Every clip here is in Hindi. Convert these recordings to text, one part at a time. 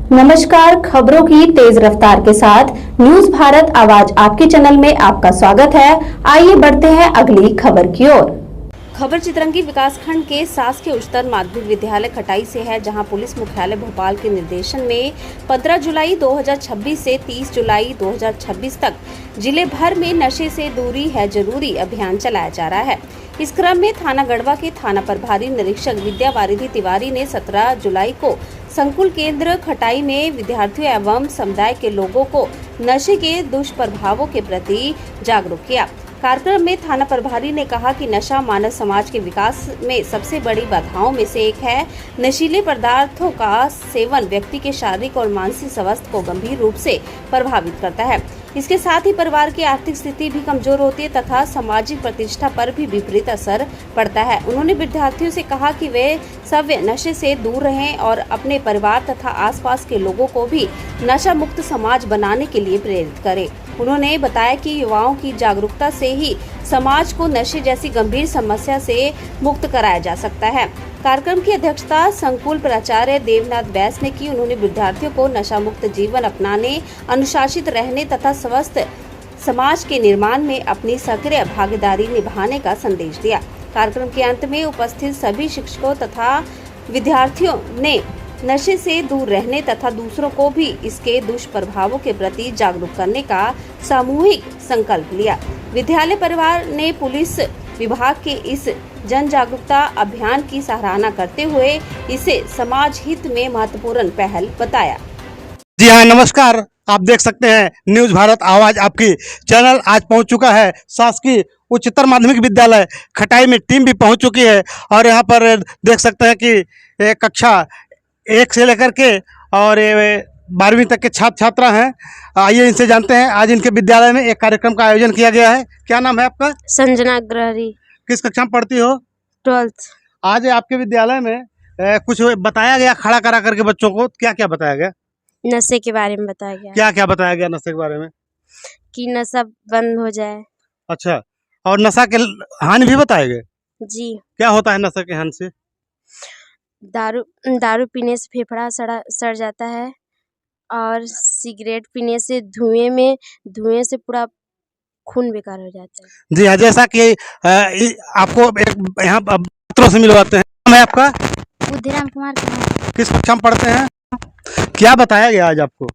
नमस्कार, खबरों की तेज रफ्तार के साथ न्यूज भारत आवाज आपके चैनल में आपका स्वागत है। आइए बढ़ते हैं अगली खबर की ओर। खबर चितरंगी विकासखंड के शासकीय उच्चतर माध्यमिक विद्यालय खटाई से है, जहां पुलिस मुख्यालय भोपाल के निर्देशन में 15 जुलाई 2026 से 30 जुलाई 2026 तक जिले भर में नशे से दूरी है जरूरी अभियान चलाया जा रहा है। इस क्रम में थाना गढ़वा के थाना प्रभारी निरीक्षक विद्या वारिधि तिवारी ने 17 जुलाई को संकुल केंद्र खटाई में विद्यार्थियों एवं समुदाय के लोगों को नशे के दुष्प्रभावों के प्रति जागरूक किया। कार्यक्रम में थाना प्रभारी ने कहा कि नशा मानव समाज के विकास में सबसे बड़ी बाधाओं में से एक है। नशीले पदार्थों का सेवन व्यक्ति के शारीरिक और मानसिक स्वास्थ्य को गंभीर रूप से प्रभावित करता है। इसके साथ ही परिवार की आर्थिक स्थिति भी कमजोर होती है तथा सामाजिक प्रतिष्ठा पर भी विपरीत असर पड़ता है। उन्होंने विद्यार्थियों से कहा कि वे सब नशे से दूर रहें और अपने परिवार तथा आसपास के लोगों को भी नशा मुक्त समाज बनाने के लिए प्रेरित करें। उन्होंने बताया कि युवाओं की जागरूकता से ही समाज को नशे जैसी गंभीर समस्या से मुक्त कराया जा सकता है। कार्यक्रम की अध्यक्षता संकुल प्राचार्य देवनाथ बैस ने की। उन्होंने विद्यार्थियों को नशा मुक्त जीवन अपनाने, अनुशासित रहने तथा स्वस्थ समाज के निर्माण में अपनी सक्रिय भागीदारी निभाने का संदेश दिया। कार्यक्रम के अंत में उपस्थित सभी शिक्षकों तथा विद्यार्थियों ने नशे से दूर रहने तथा दूसरों को भी इसके दुष्प्रभावों के प्रति जागरूक करने का सामूहिक संकल्प लिया। विद्यालय परिवार ने पुलिस विभाग के इस जन जागरूकता अभियान की सराहना करते हुए इसे समाज हित में महत्वपूर्ण पहल बताया। जी हाँ, नमस्कार। आप देख सकते हैं न्यूज भारत आवाज आपकी चैनल आज पहुंच चुका है शासकीय उच्चतर माध्यमिक विद्यालय खटाई में। टीम भी पहुंच चुकी है और यहां पर देख सकते हैं कि कक्षा 1 से लेकर के और 12वीं तक के छात्र छात्रा हैं। आइए इनसे जानते हैं। आज इनके विद्यालय में एक कार्यक्रम का आयोजन किया गया है। क्या नाम है आपका? संजना अग्रहरी। किस कक्षा में पढ़ती हो? 12th। आज आपके विद्यालय में कुछ बताया गया, खड़ा करा करके बच्चों को क्या क्या बताया गया? नशे के बारे में बताया गया। क्या क्या बताया गया नशे के बारे में? कि नशा बंद हो जाए। अच्छा, और नशा के हानि भी बताए गए? जी। क्या होता है नशा के हानि से? दारू पीने से फेफड़ा सड़ जाता है और सिगरेट पीने से धुएं से पूरा खून बेकार हो जाता है। जी हाँ, जैसा कि आपको यहाँ छात्रों से मिलवाते हैं। नाम है आपका? बुद्धिराम कुमार। किस कक्षा में पढ़ते हैं? क्या बताया गया आज आपको?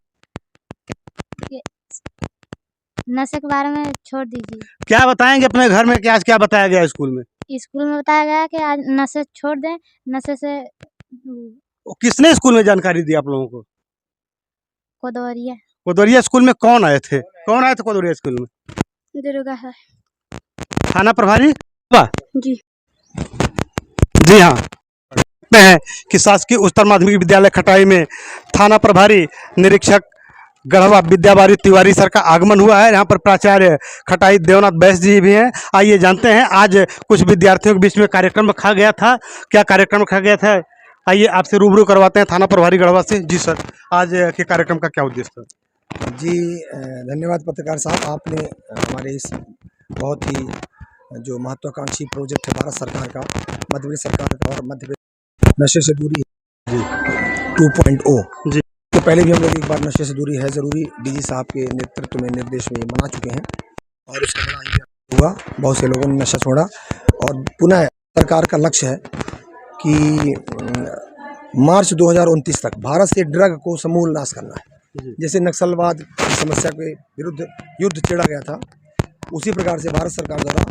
नशे के बारे में छोड़ दीजिए। क्या बताएंगे अपने घर में कि आज क्या बताया गया स्कूल में? स्कूल में बताया गया कि आज नशे छोड़ दें। नशे से किसने स्कूल में जानकारी दी आप लोगों को? कोदवरिया स्कूल में कौन आए थे कोदवरिया स्कूल में? दुर्गा है। थाना प्रभारी जी। जी हाँ, हैं कि शासकीय उच्चतर माध्यमिक विद्यालय खटाई में थाना प्रभारी निरीक्षक गढ़वा विद्या वारिधि तिवारी सर का आगमन हुआ है। यहाँ पर प्राचार्य खटाई देवनाथ बैस जी भी हैं। आइए जानते हैं आज कुछ विद्यार्थियों के बीच में कार्यक्रम रखा गया था। क्या कार्यक्रम रखा गया था, आइए आपसे रूबरू करवाते हैं थाना प्रभारी गढ़वा से। जी सर, आज के कार्यक्रम का क्या उद्देश्य था? जी धन्यवाद पत्रकार साहब, आपने हमारे इस बहुत ही जो महत्वाकांक्षी प्रोजेक्ट है भारत सरकार का, मध्य प्रदेश सरकार का और मध्य प्रदेश नशे से दूरी 2.0 जी, तो पहले भी हम लोग एक बार नशे से दूरी है ज़रूरी डीजी साहब के नेतृत्व में निर्देश में बना चुके हैं और उसका बड़ा ही हुआ। बहुत से लोगों ने नशा छोड़ा और पुनः सरकार का लक्ष्य है कि मार्च 2029 तक भारत से ड्रग को समूल नाश करना है। जैसे नक्सलवाद की समस्या के विरुद्ध युद्ध छेड़ा गया था, उसी प्रकार से भारत सरकार द्वारा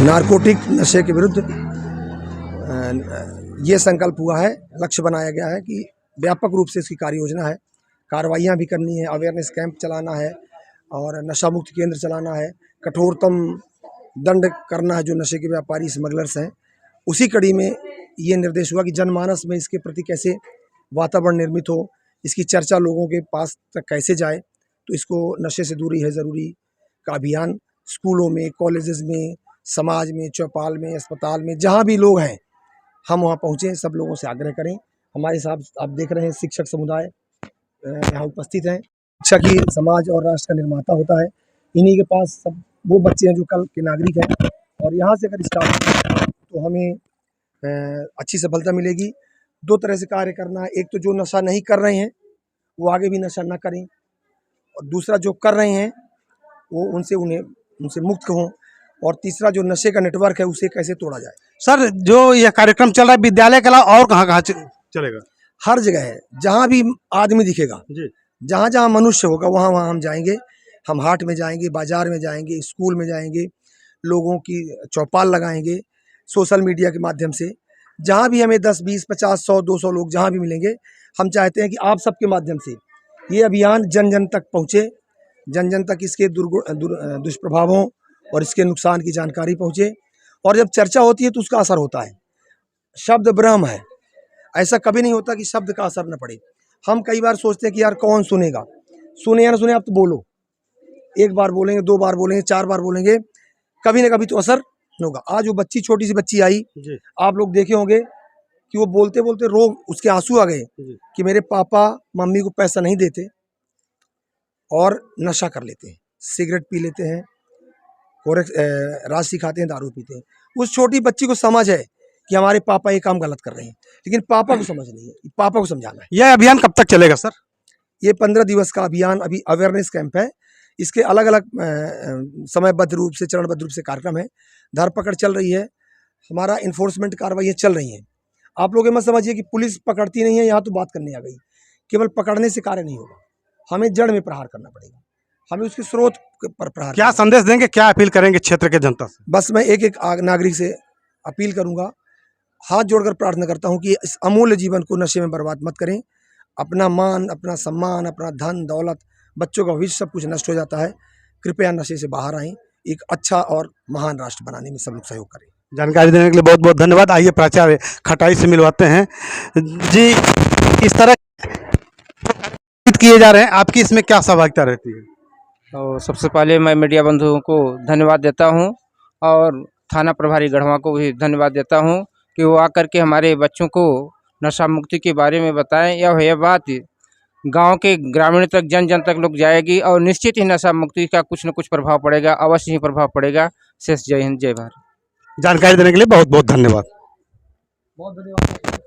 नारकोटिक नशे के विरुद्ध ये संकल्प हुआ है, लक्ष्य बनाया गया है कि व्यापक रूप से इसकी कार्य योजना है, कार्रवाइयाँ भी करनी है, अवेयरनेस कैंप चलाना है और नशा मुक्त केंद्र चलाना है, कठोरतम दंड करना है जो नशे के व्यापारी स्मगलर्स हैं। उसी कड़ी में ये निर्देश हुआ कि जनमानस में इसके प्रति कैसे वातावरण निर्मित हो, इसकी चर्चा लोगों के पास तक कैसे जाए। तो इसको नशे से दूरी है ज़रूरी का अभियान स्कूलों में, कॉलेजेस में, समाज में, चौपाल में, अस्पताल में, जहाँ भी लोग हैं हम वहाँ पहुँचें, सब लोगों से आग्रह करें। हमारे साथ आप देख रहे हैं शिक्षक समुदाय यहाँ उपस्थित हैं। शिक्षक ही समाज और राष्ट्र का निर्माता होता है। इन्हीं के पास सब वो बच्चे हैं जो कल के नागरिक हैं और यहाँ से अगर स्टार्ट तो हमें अच्छी सफलता मिलेगी। दो तरह से कार्य करना है। एक तो जो नशा नहीं कर रहे हैं वो आगे भी नशा ना करें, और दूसरा जो कर रहे हैं वो उनसे मुक्त हों, और तीसरा जो नशे का नेटवर्क है उसे कैसे तोड़ा जाए। सर जो यह कार्यक्रम चल रहा है विद्यालय के अलावा और कहाँ कहाँ चलेगा? हर जगह है, जहाँ भी आदमी दिखेगा, जी। जहाँ जहाँ मनुष्य होगा वहाँ वहाँ हम जाएंगे। हम हाट में जाएंगे, बाजार में जाएंगे, स्कूल में जाएंगे, लोगों की चौपाल लगाएंगे, सोशल मीडिया के माध्यम से। जहाँ भी हमें 10, 20, 50, 100, 200 लोग जहाँ भी मिलेंगे, हम चाहते हैं कि आप सबके माध्यम से ये अभियान जन जन तक पहुँचे, जन जन तक इसके दुष्प्रभावों और इसके नुकसान की जानकारी पहुँचे। और जब चर्चा होती है तो उसका असर होता है। शब्द ब्रह्म है, ऐसा कभी नहीं होता कि शब्द का असर न पड़े। हम कई बार सोचते हैं कि यार कौन सुनेगा, सुने या ना सुने आप तो बोलो, एक बार बोलेंगे, 2 बार बोलेंगे, 4 बार बोलेंगे, कभी ना कभी तो असर होगा। आज वो बच्ची, छोटी सी बच्ची आई, आप लोग देखे होंगे कि वो बोलते बोलते उसके आंसू आ गए कि मेरे पापा मम्मी को पैसा नहीं देते और नशा कर लेते हैं, सिगरेट पी लेते हैं, राशि खाते हैं, दारू पीते हैं। उस छोटी बच्ची को समझ है कि हमारे पापा ये काम गलत कर रहे हैं, लेकिन पापा को समझ नहीं है, पापा को समझाना है। यह अभियान कब तक चलेगा सर? ये 15 दिवस का अभियान अभी अवेयरनेस कैंप है। इसके अलग अलग समयबद्ध रूप से, चरणबद्ध रूप से कार्यक्रम है। धरपकड़ चल रही है, हमारा इन्फोर्समेंट कार्रवाई चल रही हैं। आप लोग ये मत समझिए कि पुलिस पकड़ती नहीं है, यहाँ तो बात करने आ गई। केवल पकड़ने से कार्य नहीं होगा, हमें जड़ में प्रहार करना पड़ेगा, हमें उसके स्रोत पर प्रहार। क्या संदेश देंगे, क्या अपील करेंगे क्षेत्र के जनता से? बस मैं एक एक नागरिक से अपील करूंगा, हाथ जोड़कर प्रार्थना करता हूं कि इस अमूल्य जीवन को नशे में बर्बाद मत करें। अपना मान, अपना सम्मान, अपना धन दौलत, बच्चों का भविष्य सब कुछ नष्ट हो जाता है। कृपया नशे से बाहर आएं, एक अच्छा और महान राष्ट्र बनाने में सब लोग सहयोग करें। जानकारी देने के लिए बहुत बहुत धन्यवाद। आइए प्राचार्य खटाई से मिलवाते हैं जी। इस तरह किए जा रहे हैं, आपकी इसमें क्या सहभागिता रहती है? और सबसे पहले मैं मीडिया बंधुओं को धन्यवाद देता हूं, और थाना प्रभारी गढ़वा को भी धन्यवाद देता हूं कि वो आकर के हमारे बच्चों को नशा मुक्ति के बारे में बताएं। यह बात गांव के ग्रामीण तक, जन जन तक लोग जाएगी, और निश्चित ही नशा मुक्ति का कुछ न कुछ प्रभाव पड़ेगा, अवश्य ही प्रभाव पड़ेगा। शेष जय हिंद, जय भारत। जानकारी देने के लिए बहुत बहुत धन्यवाद। बहुत धन्यवाद।